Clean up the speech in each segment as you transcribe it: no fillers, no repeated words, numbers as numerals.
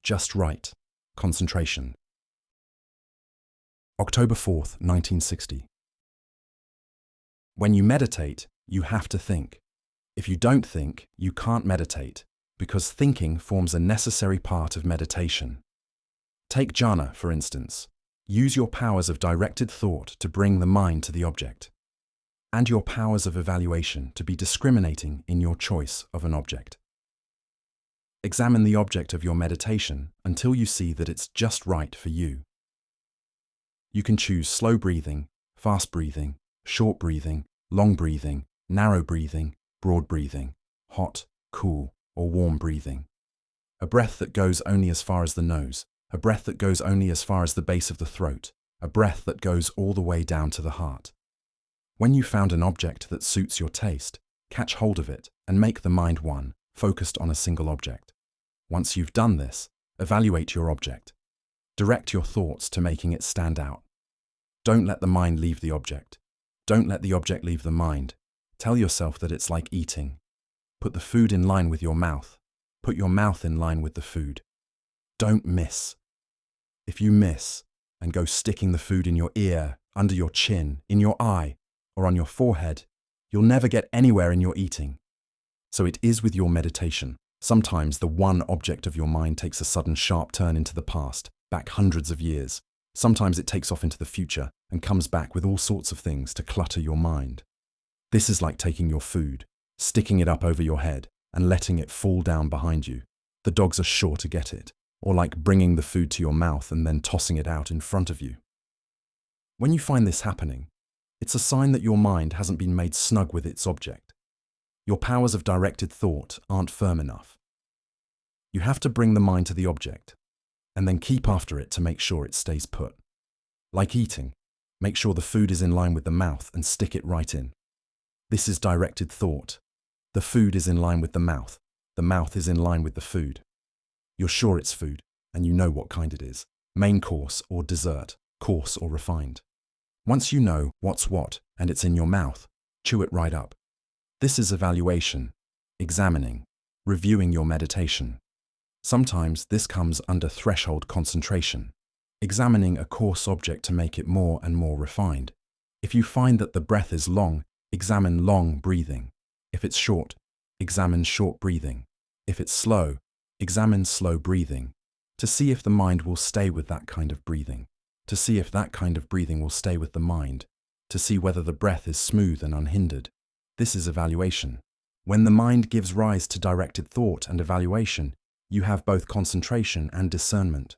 just right, concentration. October 4th, 1960. When you meditate, you have to think. If you don't think, you can't meditate, because thinking forms a necessary part of meditation. Take jhana, for instance. Use your powers of directed thought to bring the mind to the object, and your powers of evaluation to be discriminating in your choice of an object. Examine the object of your meditation until you see that it's just right for you. You can choose slow breathing, fast breathing, short breathing, long breathing, narrow breathing, broad breathing, hot, cool, or warm breathing. A breath that goes only as far as the nose, a breath that goes only as far as the base of the throat, a breath that goes all the way down to the heart. When you found an object that suits your taste, catch hold of it and make the mind one, focused on a single object. Once you've done this, evaluate your object. Direct your thoughts to making it stand out. Don't let the mind leave the object. Don't let the object leave the mind. Tell yourself that it's like eating. Put the food in line with your mouth. Put your mouth in line with the food. Don't miss. If you miss and go sticking the food in your ear, under your chin, in your eye, or on your forehead, you'll never get anywhere in your eating. So it is with your meditation. Sometimes the one object of your mind takes a sudden sharp turn into the past, back hundreds of years. Sometimes it takes off into the future and comes back with all sorts of things to clutter your mind. This is like taking your food, sticking it up over your head, and letting it fall down behind you. The dogs are sure to get it. Or like bringing the food to your mouth and then tossing it out in front of you. When you find this happening, it's a sign that your mind hasn't been made snug with its object. Your powers of directed thought aren't firm enough. You have to bring the mind to the object, and then keep after it to make sure it stays put. Like eating, make sure the food is in line with the mouth and stick it right in. This is directed thought. The food is in line with the mouth is in line with the food. You're sure it's food, and you know what kind it is, main course or dessert, coarse or refined. Once you know what's what and it's in your mouth, chew it right up. This is evaluation, examining, reviewing your meditation. Sometimes this comes under threshold concentration, examining a coarse object to make it more and more refined. If you find that the breath is long, examine long breathing. If it's short, examine short breathing. If it's slow, examine slow breathing, to see if the mind will stay with that kind of breathing, to see if that kind of breathing will stay with the mind, to see whether the breath is smooth and unhindered. This is evaluation. When the mind gives rise to directed thought and evaluation, you have both concentration and discernment.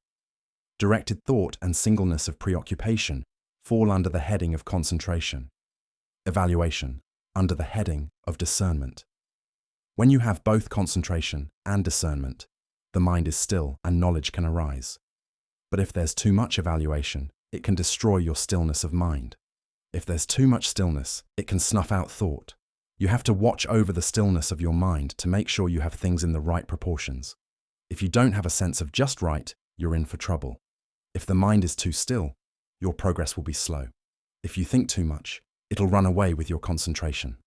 Directed thought and singleness of preoccupation fall under the heading of concentration. Evaluation, under the heading of discernment. When you have both concentration and discernment, the mind is still and knowledge can arise. But if there's too much evaluation, it can destroy your stillness of mind. If there's too much stillness, it can snuff out thought. You have to watch over the stillness of your mind to make sure you have things in the right proportions. If you don't have a sense of just right, you're in for trouble. If the mind is too still, your progress will be slow. If you think too much, it'll run away with your concentration.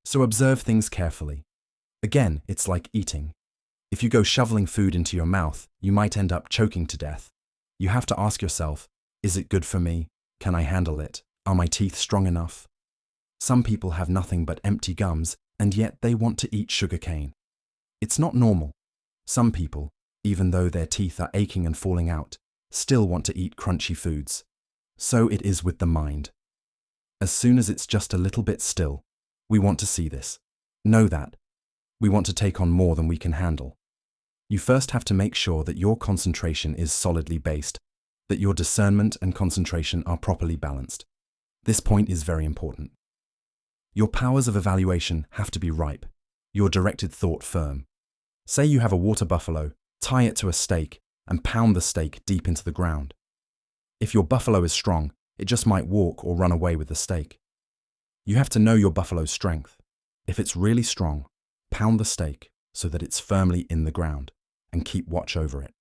So observe things carefully. Again, it's like eating. If you go shoveling food into your mouth, you might end up choking to death. You have to ask yourself, is it good for me? Can I handle it? Are my teeth strong enough? Some people have nothing but empty gums, and yet they want to eat sugarcane. It's not normal. Some people, even though their teeth are aching and falling out, still want to eat crunchy foods. So it is with the mind. As soon as it's just a little bit still, we want to see this. Know that. We want to take on more than we can handle. You first have to make sure that your concentration is solidly based, that your discernment and concentration are properly balanced. This point is very important. Your powers of evaluation have to be ripe, your directed thought firm. Say you have a water buffalo, tie it to a stake, and pound the stake deep into the ground. If your buffalo is strong, it just might walk or run away with the stake. You have to know your buffalo's strength. If it's really strong, pound the stake so that it's firmly in the ground, and keep watch over it.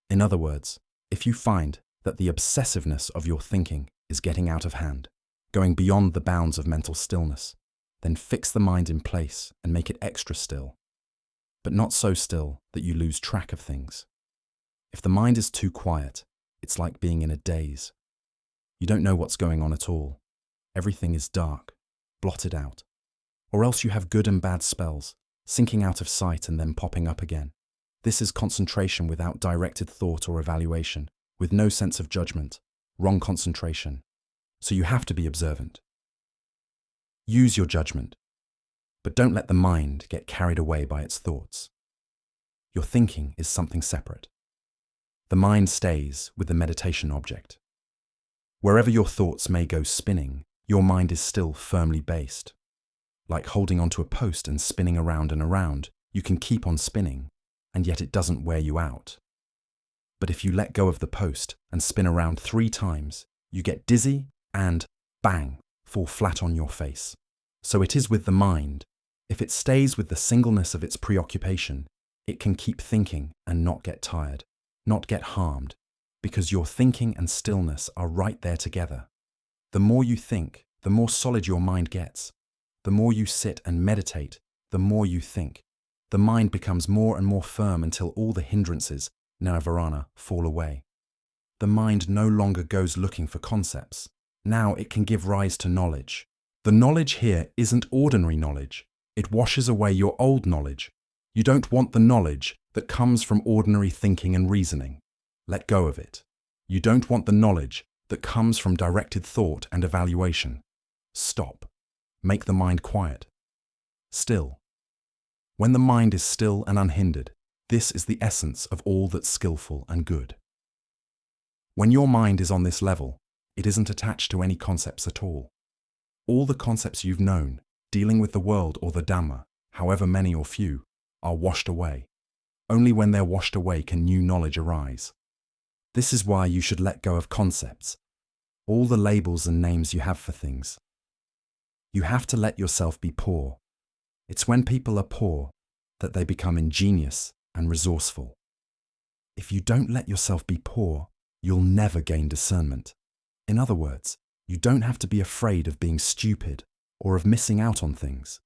In other words, if you find that the obsessiveness of your thinking is getting out of hand, going beyond the bounds of mental stillness, then fix the mind in place and make it extra still, but not so still that you lose track of things. If the mind is too quiet, it's like being in a daze. You don't know what's going on at all. Everything is dark, blotted out. Or else you have good and bad spells, sinking out of sight and then popping up again. This is concentration without directed thought or evaluation, with no sense of judgment, wrong concentration. So you have to be observant. Use your judgment, but don't let the mind get carried away by its thoughts. Your thinking is something separate. The mind stays with the meditation object. Wherever your thoughts may go spinning, your mind is still firmly based. Like holding onto a post and spinning around and around, you can keep on spinning, and yet it doesn't wear you out. But if you let go of the post and spin around 3 times, you get dizzy and, bang, fall flat on your face. So it is with the mind. If it stays with the singleness of its preoccupation, it can keep thinking and not get tired, not get harmed, because your thinking and stillness are right there together. The more you think, the more solid your mind gets. The more you sit and meditate, the more you think. The mind becomes more and more firm until all the hindrances, nirvana, fall away. The mind no longer goes looking for concepts. Now it can give rise to knowledge. The knowledge here isn't ordinary knowledge. It washes away your old knowledge. You don't want the knowledge that comes from ordinary thinking and reasoning. Let go of it. You don't want the knowledge that comes from directed thought and evaluation. Stop. Make the mind quiet. Still. When the mind is still and unhindered, this is the essence of all that's skillful and good. When your mind is on this level, it isn't attached to any concepts at all. All the concepts you've known, dealing with the world or the Dhamma, however many or few, are washed away. Only when they're washed away can new knowledge arise. This is why you should let go of concepts, all the labels and names you have for things. You have to let yourself be poor. It's when people are poor that they become ingenious and resourceful. If you don't let yourself be poor, you'll never gain discernment. In other words, you don't have to be afraid of being stupid or of missing out on things.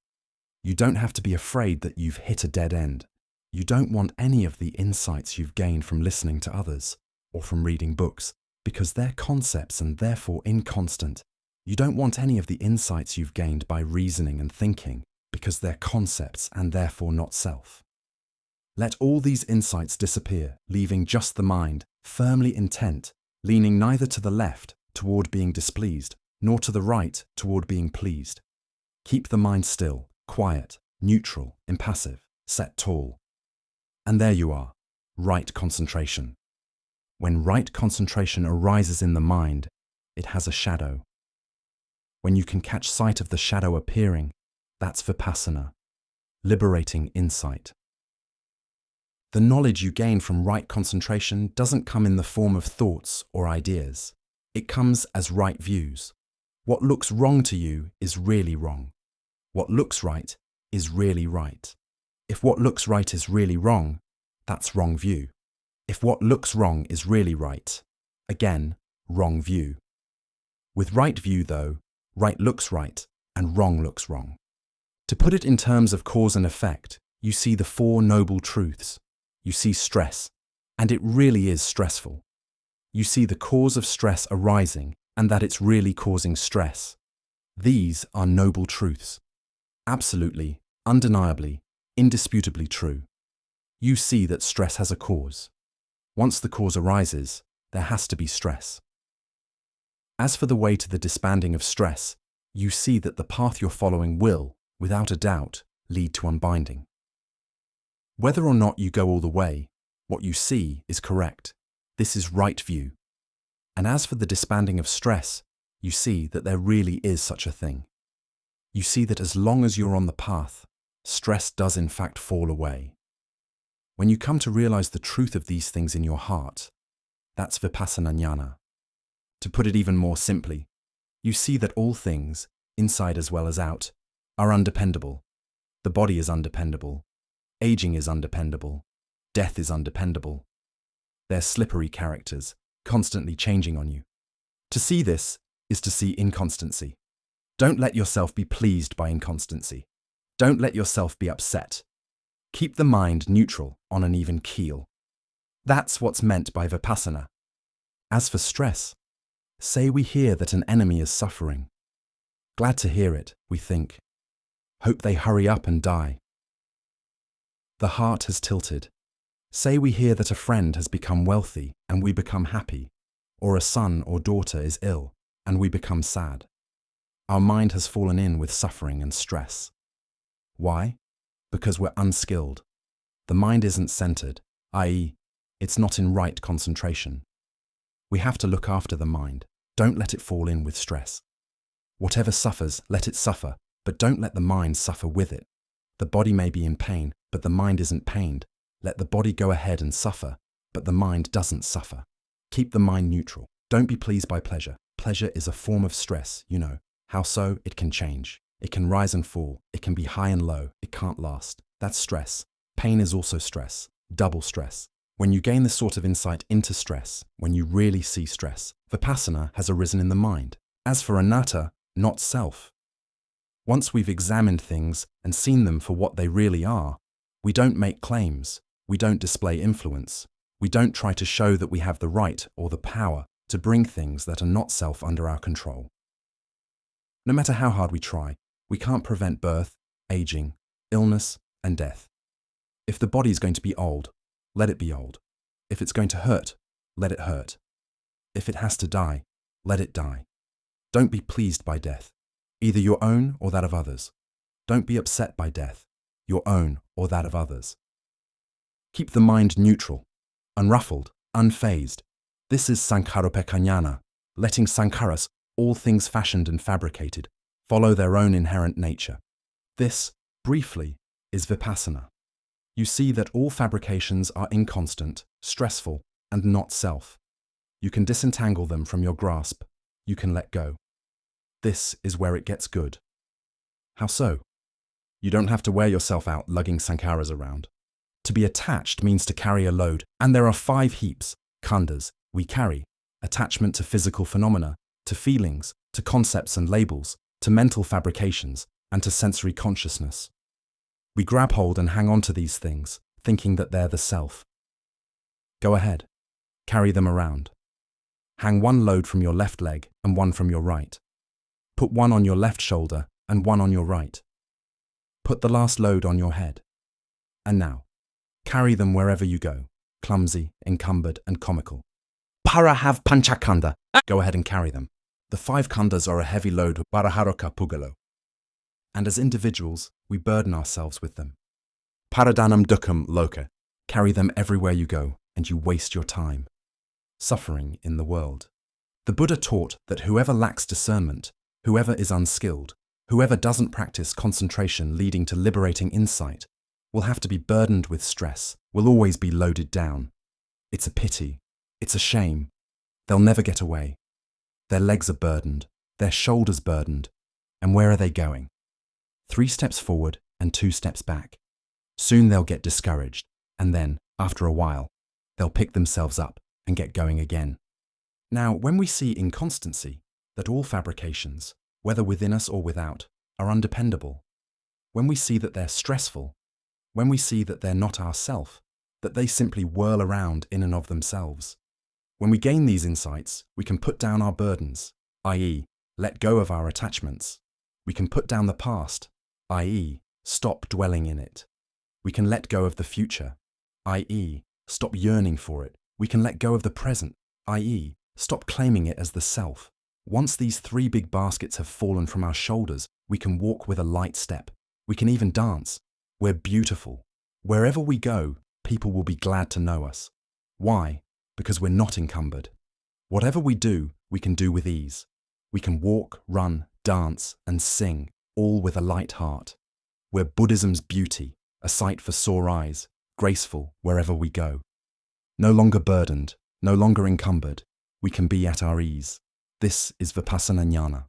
You don't have to be afraid that you've hit a dead end. You don't want any of the insights you've gained from listening to others or from reading books, because they're concepts and therefore inconstant. You don't want any of the insights you've gained by reasoning and thinking, because they're concepts and therefore not self. Let all these insights disappear, leaving just the mind, firmly intent, leaning neither to the left, toward being displeased, nor to the right, toward being pleased. Keep the mind still, quiet, neutral, impassive, set tall. And there you are, right concentration. When right concentration arises in the mind, it has a shadow. When you can catch sight of the shadow appearing, that's vipassana, liberating insight. The knowledge you gain from right concentration doesn't come in the form of thoughts or ideas. It comes as right views. What looks wrong to you is really wrong. What looks right is really right. If what looks right is really wrong, that's wrong view. If what looks wrong is really right, again, wrong view. With right view, though, right looks right and wrong looks wrong. To put it in terms of cause and effect, you see the 4 noble truths. You see stress, and it really is stressful. You see the cause of stress arising and that it's really causing stress. These are noble truths. Absolutely, undeniably, indisputably true. You see that stress has a cause. Once the cause arises, there has to be stress. As for the way to the disbanding of stress, you see that the path you're following will, without a doubt, lead to unbinding. Whether or not you go all the way, what you see is correct. This is right view. And as for the disbanding of stress, you see that there really is such a thing. You see that as long as you're on the path, stress does in fact fall away. When you come to realize the truth of these things in your heart, that's vipassana jnana. To put it even more simply, you see that all things, inside as well as out, are undependable. The body is undependable. Aging is undependable. Death is undependable. They're slippery characters, constantly changing on you. To see this is to see inconstancy. Don't let yourself be pleased by inconstancy. Don't let yourself be upset. Keep the mind neutral on an even keel. That's what's meant by vipassana. As for stress, say we hear that an enemy is suffering. Glad to hear it, we think. Hope they hurry up and die. The heart has tilted. Say we hear that a friend has become wealthy and we become happy, or a son or daughter is ill and we become sad. Our mind has fallen in with suffering and stress. Why? Because we're unskilled. The mind isn't centered, i.e., it's not in right concentration. We have to look after the mind. Don't let it fall in with stress. Whatever suffers, let it suffer, but don't let the mind suffer with it. The body may be in pain, but the mind isn't pained. Let the body go ahead and suffer, but the mind doesn't suffer. Keep the mind neutral. Don't be pleased by pleasure. Pleasure is a form of stress, you know. How so? It can change. It can rise and fall. It can be high and low. It can't last. That's stress. Pain is also stress. Double stress. When you gain this sort of insight into stress, when you really see stress, vipassana has arisen in the mind. As for anatta, not self. Once we've examined things and seen them for what they really are, we don't make claims. We don't display influence. We don't try to show that we have the right or the power to bring things that are not self under our control. No matter how hard we try, we can't prevent birth, aging, illness, and death. If the body is going to be old, let it be old. If it's going to hurt, let it hurt. If it has to die, let it die. Don't be pleased by death, either your own or that of others. Don't be upset by death, your own or that of others. Keep the mind neutral, unruffled, unfazed. This is sankharopekanyana, letting sankharas, all things fashioned and fabricated, follow their own inherent nature. This, briefly, is vipassana. You see that all fabrications are inconstant, stressful, and not self. You can disentangle them from your grasp. You can let go. This is where it gets good. How so? You don't have to wear yourself out lugging sankharas around. To be attached means to carry a load, and there are 5 heaps, khandhas, we carry. Attachment to physical phenomena, to feelings, to concepts and labels, to mental fabrications, and to sensory consciousness. We grab hold and hang on to these things, thinking that they're the self. Go ahead. Carry them around. Hang one load from your left leg and one from your right. Put one on your left shoulder and one on your right. Put the last load on your head. And now, carry them wherever you go, clumsy, encumbered, and comical. Parahav panchakanda. Go ahead and carry them. The 5 khandhas are a heavy load, paraharoka pugalo. And as individuals, we burden ourselves with them. Paradanam dukkam loka. Carry them everywhere you go, and you waste your time. Suffering in the world. The Buddha taught that whoever lacks discernment, whoever is unskilled, whoever doesn't practice concentration leading to liberating insight, will have to be burdened with stress, will always be loaded down. It's a pity. It's a shame. They'll never get away. Their legs are burdened, their shoulders burdened, and where are they going? 3 steps forward and 2 steps back. Soon they'll get discouraged, and then, after a while, they'll pick themselves up and get going again. Now, when we see inconstancy, that all fabrications, whether within us or without, are undependable, when we see that they're stressful, when we see that they're not our self, that they simply whirl around in and of themselves, when we gain these insights, we can put down our burdens, i.e., let go of our attachments. We can put down the past, i.e., stop dwelling in it. We can let go of the future, i.e., stop yearning for it. We can let go of the present, i.e., stop claiming it as the self. Once these 3 big baskets have fallen from our shoulders, we can walk with a light step. We can even dance. We're beautiful. Wherever we go, people will be glad to know us. Why? Because we're not encumbered. Whatever we do, we can do with ease. We can walk, run, dance, and sing, all with a light heart. We're Buddhism's beauty, a sight for sore eyes, graceful wherever we go. No longer burdened, no longer encumbered, we can be at our ease. This is Vipassana Jnana.